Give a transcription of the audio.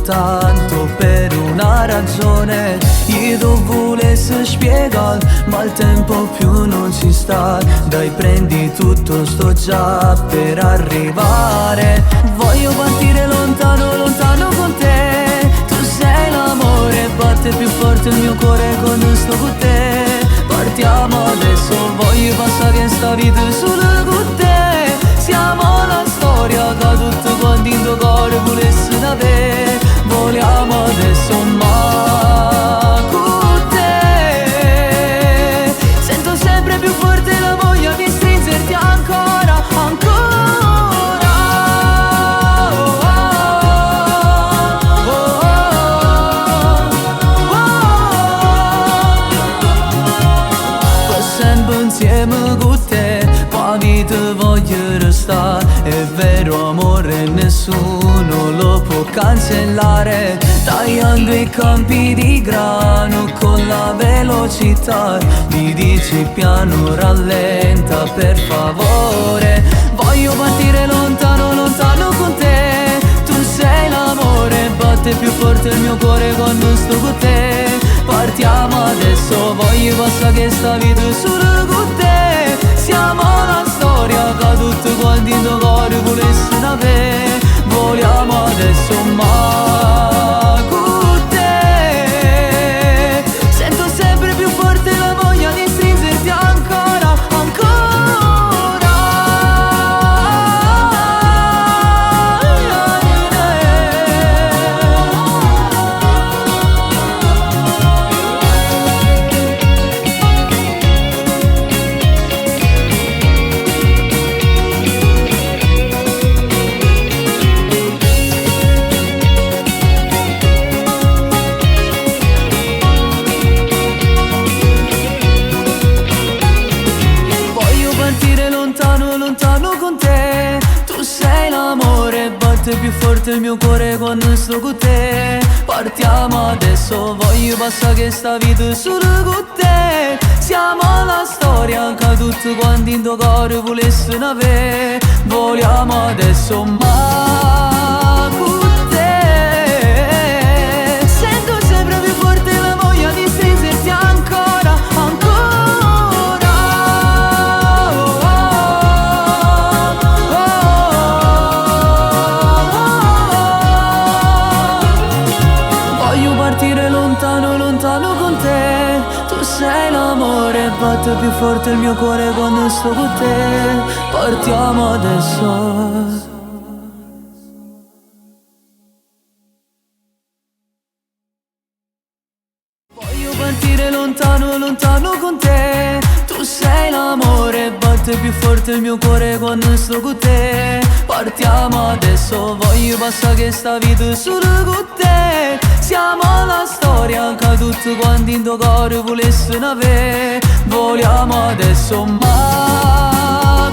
soltanto per una ragione. Io volessi spiegare, ma il tempo più non ci sta. Dai, prendi tutto, sto già per arrivare. Voglio partire lontano, lontano con te. Tu sei l'amore, batte più forte il mio cuore quando sto con te. Partiamo adesso, voglio passare in sta vita solo con te. Siamo la storia che tutto quanto in tuo cuore volessi avere. Vogliamo adesso ma con te. Sento sempre più forte la voglia di stringerti ancora, ancora. Sempre insieme con te, qua vita voglio restare. È vero amore, nessuno lo può cancellare. Tagliando i campi di grano con la velocità. Mi dici piano, rallenta per favore. Voglio partire lontano, lontano con te. Tu sei l'amore, batte più forte il mio cuore quando sto con te. Partiamo adesso, voglio passare questa vita solo con te. Siamo la storia che tutti quanti in tuo cuore volessi avere. Vogliamo adesso ma con te. Sento sempre più forte la voglia di stringerti ancora, ancora. Lontano con te. Tu sei l'amore, batte più forte il mio cuore quando sto con te. Partiamo adesso, voglio passare questa vita solo con te. Siamo la storia che tutti quanti in tuo cuore volessi avere. Vogliamo adesso ma con te. Sento sempre più forte la voglia di stringerti ancora, ancora. Lontano, lontano con te. Tu sei l'amore, batte più forte il mio cuore quando sto con te. Partiamo adesso. Voglio partire lontano, lontano con te. Tu sei l'amore, batte più forte il mio cuore quando sto con te. Partiamo adesso, voglio passare questa vita solo con te. Siamo la storia che tutti quanti in tuo cuore volessi avere. Vogliamo adesso ma